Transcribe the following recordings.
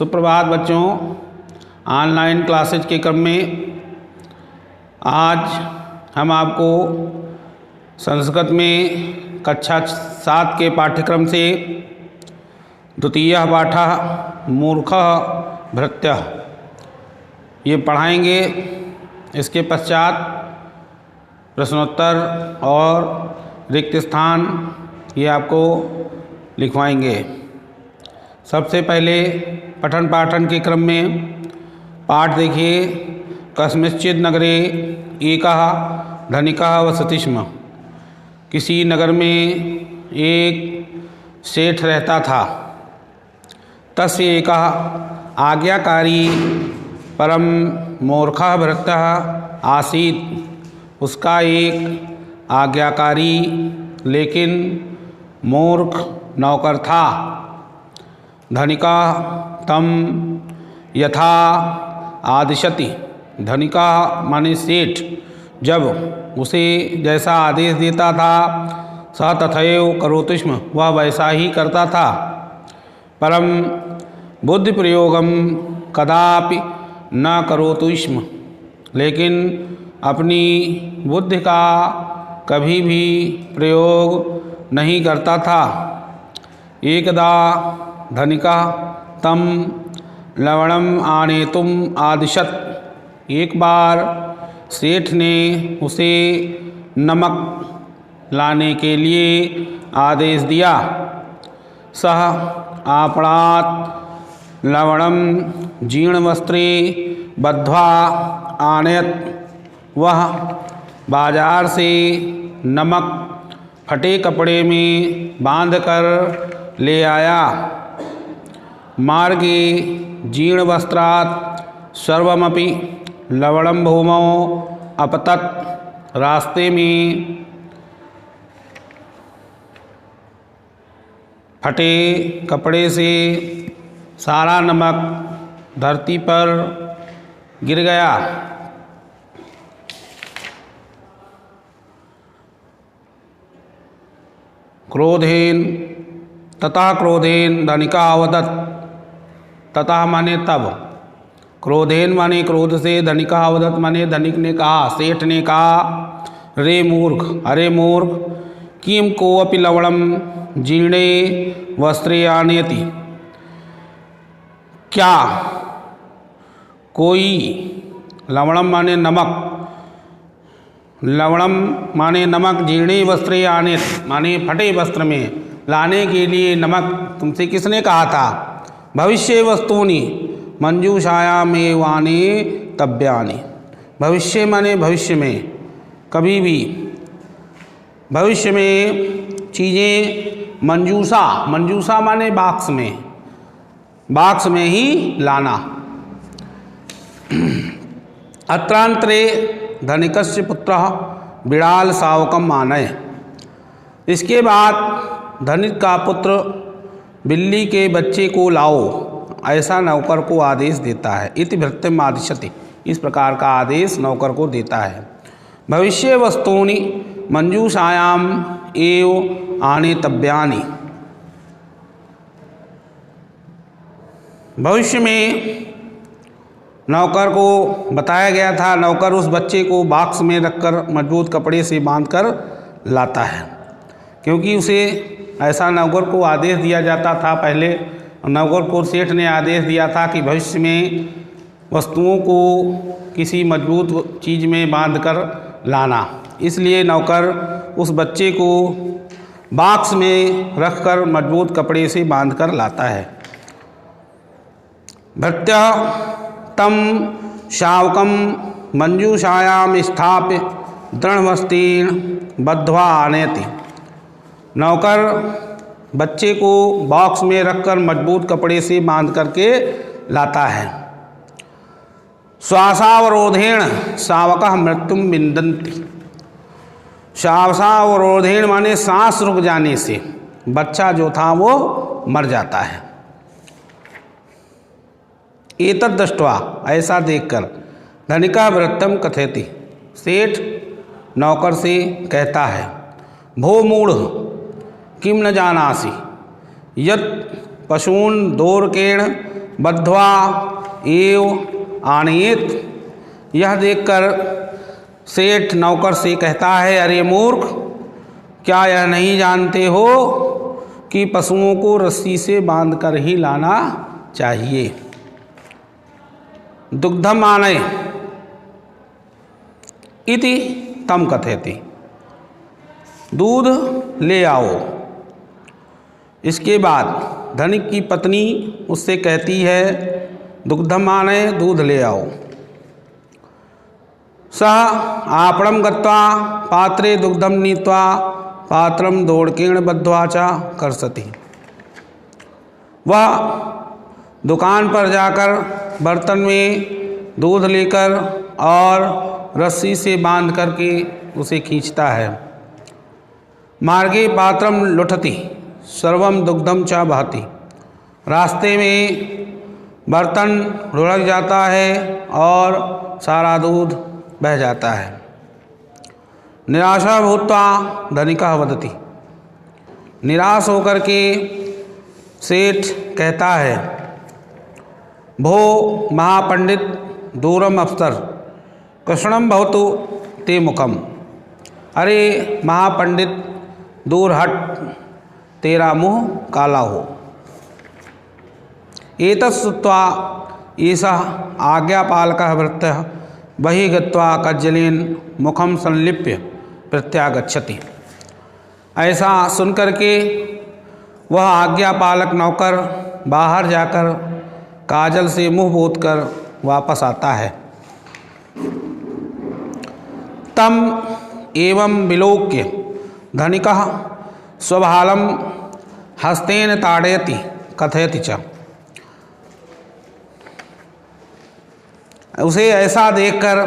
सुप्रभात बच्चों। Online classes के क्रम में आज हम आपको संस्कृत में कक्षा 7 के पाठ्यक्रम से द्वितीयः पाठः मूर्खः भृत्यः ये पढ़ाएंगे। इसके पश्चात प्रश्नोत्तर और रिक्त स्थान ये आपको लिखवाएंगे। सबसे पहले पठन पाठन के क्रम में पाठ देखिए। कस्मिंश्चित् नगरे एकः धनिकः वसति स्म। किसी नगर में एक सेठ रहता था। तस्य एकः आज्ञाकारी परम मूर्खः भृत्यः आसीत्। उसका एक आज्ञाकारी लेकिन मूर्ख नौकर था। धनिका तम यथा आदिशति। धनिका माने सेठ जब उसे जैसा आदेश देता था सह तथैव करोति स्म, वह वैसा ही करता था। परम बुद्धि प्रयोगम कदापि न करोति स्म, लेकिन अपनी बुद्धि का कभी भी प्रयोग नहीं करता था। एकदा धनिका तम लवणम आनेतुम आदिशत। एक बार सेठ ने उसे नमक लाने के लिए आदेश दिया। सह आपणात् लवणम जीर्णवस्त्रे बद्ध्वा आनयत। वह बाजार से नमक फटे कपड़े में बांधकर ले आया। मार्गे जीर्णवस्त्रात् सर्वमपि लवणं भूमौ अपतत्। रास्ते में फटे कपड़े से सारा नमक धरती पर गिर गया। क्रोधेन ततः क्रोधेन धनिका अवदत्। ततः माने तब, क्रोधेन माने क्रोध से, धनिका अवदत् माने धनिक ने कहा, सेठ ने कहा, रे मूर्ख, अरे मूर्ख, किम कोऽपि लवणम जीर्णे वस्त्रे आनयति। क्या कोई, लवणम माने नमक, लवणम माने नमक, जीर्णे वस्त्रे आनयति माने फटे वस्त्र में लाने के लिए नमक तुमसे किसने कहा था। भविष्य वस्तूनि मंजूषायामेवानि तव्यानि। भविष्य माने भविष्य में, कभी भी भविष्य में चीज़ें मंजूषा, मंजूषा माने बाक्स में, बाक्स में ही लाना। अत्रांतरे धनिकस्य पुत्रः बिड़ाल शावकम आनय। इसके बाद धनिक का पुत्र बिल्ली के बच्चे को लाओ, ऐसा नौकर को आदेश देता है। इति भृत्यम आदिशति, इस प्रकार का आदेश नौकर को देता है। भविष्य वस्तूनि मंजूषायाम एव आनेतव्यानि। भविष्य में नौकर को बताया गया था, नौकर उस बच्चे को बॉक्स में रखकर मजबूत कपड़े से बांधकर लाता है, क्योंकि उसे ऐसा नौकर को आदेश दिया जाता था। पहले नौकर को सेठ ने आदेश दिया था कि भविष्य में वस्तुओं को किसी मजबूत चीज़ में बांधकर लाना। इसलिए नौकर उस बच्चे को बॉक्स में रखकर मजबूत कपड़े से बांधकर लाता है। भृत्यः तम शावकम मंजूषायाम स्थाप्य दृढ़मस्तेन बद्ध्वा आनयति। नौकर बच्चे को बॉक्स में रखकर मजबूत कपड़े से बांध करके लाता है। श्वासावरोधेन शावकः मृत्युम विन्दन्ति। श्वासावरोधेन माने सांस रुक जाने से बच्चा जो था वो मर जाता है। एतद् दृष्ट्वा, ऐसा देखकर, धनिका भृत्यम कथयति। सेठ नौकर से कहता है, भो मूढ़ किम न जानासि यत् पशून् दोरकेण बद्ध्वा एव आनयेत। यह देखकर सेठ नौकर से कहता है, अरे मूर्ख, क्या यह नहीं जानते हो कि पशुओं को रस्सी से बांधकर ही लाना चाहिए। दुग्धम आनय इति तम कथयति। दूध ले आओ। इसके बाद धनिक की पत्नी उससे कहती है, दुग्धम आनय, दूध ले आओ। सः आपणं गत्वा पात्रे दुग्धम नीत्वा पात्रम दोड़केण बद्ध्वा च कर्षति। वह दुकान पर जाकर बर्तन में दूध लेकर और रस्सी से बांध करके उसे खींचता है। मार्गे पात्रम लुठति सर्वम दुग्धम च बहति। रास्ते में बर्तन लुढ़क जाता है और सारा दूध बह जाता है। निराशा भूत्वा धनिकः वदति। निराश होकर के सेठ कहता है, भो महापंडित दूरम अवसर कृष्णम भवतु ते मुखम। अरे महापंडित, दूर हट, तेरा मुँह काला हो। एतत् श्रुत्वा एषः आज्ञापालकः भृत्यः बहिः गत्वा कज्जलेन मुखम संलिप्य प्रत्यागच्छति। ऐसा सुनकर के वह आज्ञापालक नौकर बाहर जाकर काजल से मुंह पोंछकर वापस आता है। तम एवं विलोक्य धनिकः स्वभालम हस्तेन ताड़यति कथयति च। उसे ऐसा देखकर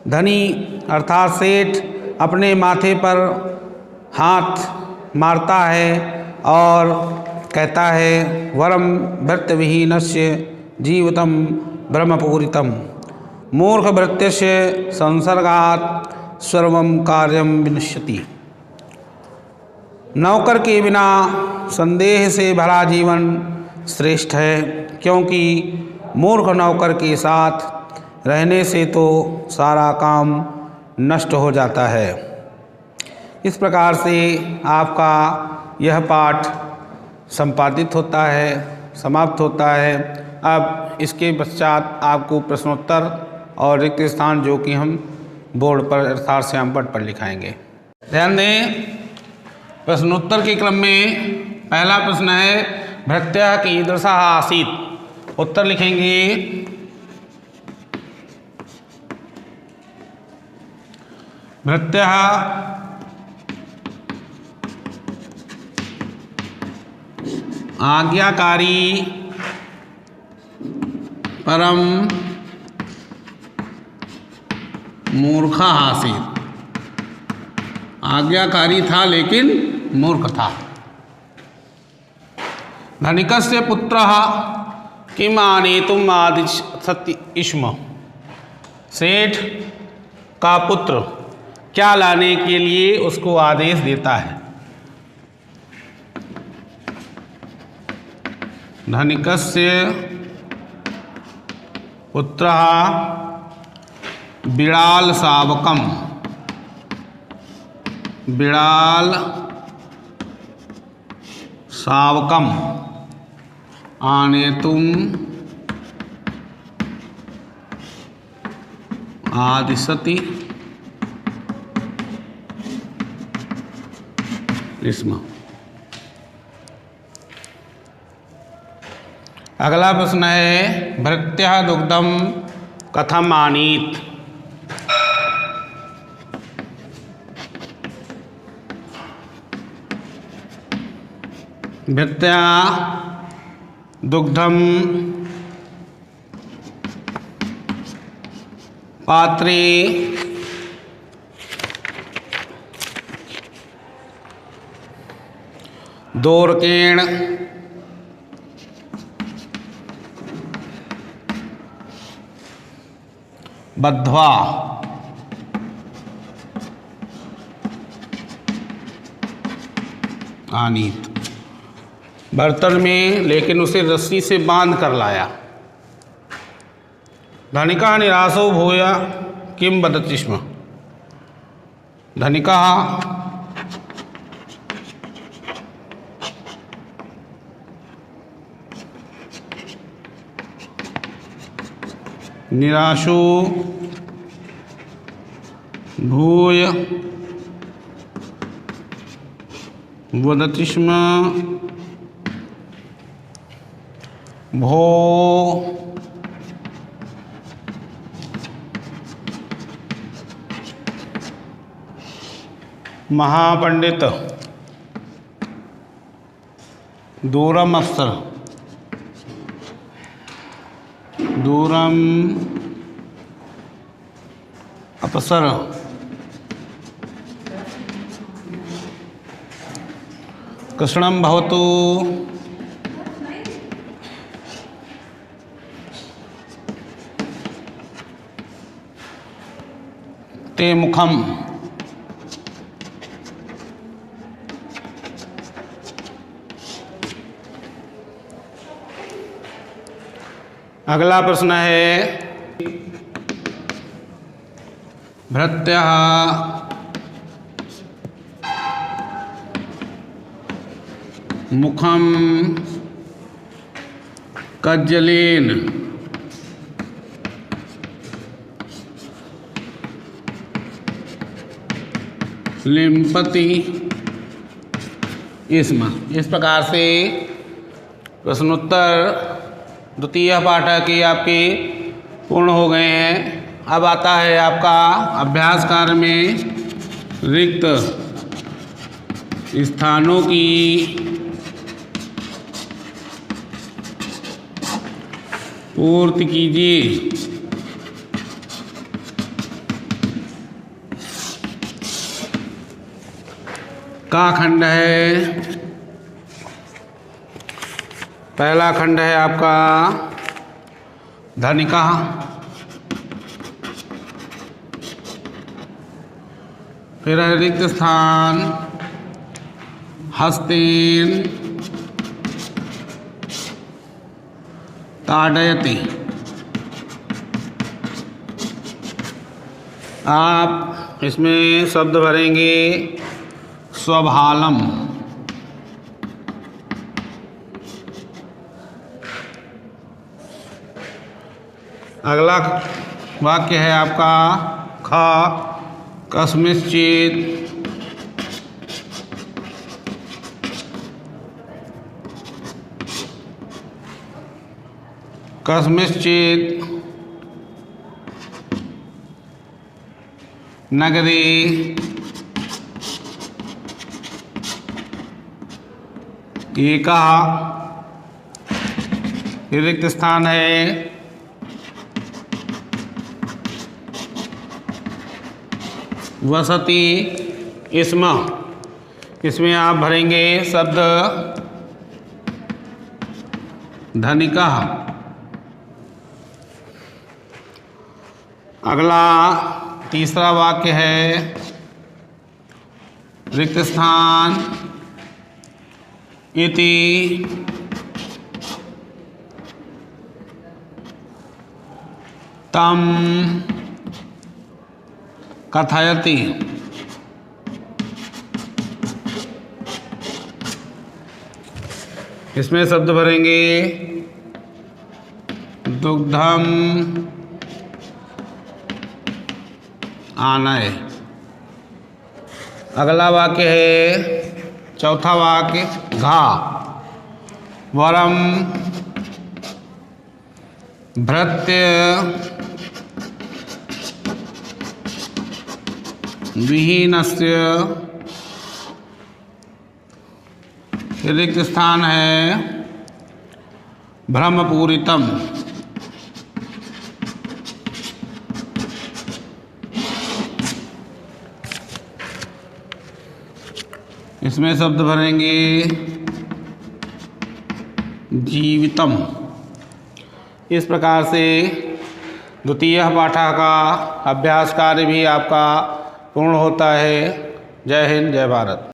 धनी अर्थात सेठ अपने माथे पर हाथ मारता है और कहता है, वरम भृत्यविहीनस्य जीवितम ब्रह्मपूरितम मूर्ख भृत्यस्य संसर्गात् सर्वं कार्यं विनश्यति। नौकर के बिना संदेह से भरा जीवन श्रेष्ठ है, क्योंकि मूर्ख नौकर के साथ रहने से तो सारा काम नष्ट हो जाता है। इस प्रकार से आपका यह पाठ संपादित होता है, समाप्त होता है। अब इसके पश्चात आपको प्रश्नोत्तर और रिक्त स्थान जो कि हम बोर्ड पर अर्थात श्यामपट्ट पर लिखाएंगे। ध्यान दें, प्रश्नोत्तर के क्रम में पहला प्रश्न है, भृत्यः कीदृशः आसीत्। उत्तर लिखेंगे, भृत्यः आज्ञाकारी परम मूर्खः आसीत्। आज्ञाकारी था लेकिन मूर्ख था। धनिकस्य पुत्रः किम आनेतुम् आदिशति स्म। सेठ का पुत्र क्या लाने के लिए उसको आदेश देता है। धनिकस्य पुत्रः बिड़ाल शावकम। बिड़ाल शावकम आनेतुम् आदिशति स्म। अगला प्रश्न है, भृत्यः दुग्धम कथम आनीत। भृत्यः दुग्धम पात्रे दोरकेण बद्ध्वा आनीत। बर्तन में, लेकिन उसे रस्सी से बांध कर लाया। धनिकः निराशो भूय किं वदति स्म। धनिकः निराशो भूय वदति स्म भो महापंडित दूरम अप्सर दूरम अपसर कृष्णं भवतु ते मुखम। अगला प्रश्न है भृत्यः मुखम कज्जलेन लिम्पति स्म। इस प्रकार से प्रश्नोत्तर द्वितीय पाठक की आपके पूर्ण हो गए हैं। अब आता है आपका अभ्यास कार्य में रिक्त स्थानों की पूर्ति कीजिए। का खंड है? पहला खंड है आपका धनिकः, फिर है रिक्त स्थान हस्तेन ताडयति। आप इसमें शब्द भरेंगे स्वभालम। अगला वाक्य है आपका ख कस्मिंश्चित् कस्मिंश्चित् नगरे एकः, रिक्त स्थान है वसति स्म। इसमें आप भरेंगे शब्द धनिकः। अगला तीसरा वाक्य है रिक्त स्थान इति तम कथयति। इसमें शब्द भरेंगे दुग्धम आनय। अगला वाक्य है चौथा वाक्य घा वरम भृत्य विहीनस्य, रिक्त स्थान है ब्रह्मपूरितम। इसमें शब्द भरेंगे जीवितम। इस प्रकार से द्वितीय पाठा का अभ्यास कार्य भी आपका पूर्ण होता है। जय हिंद, जय भारत।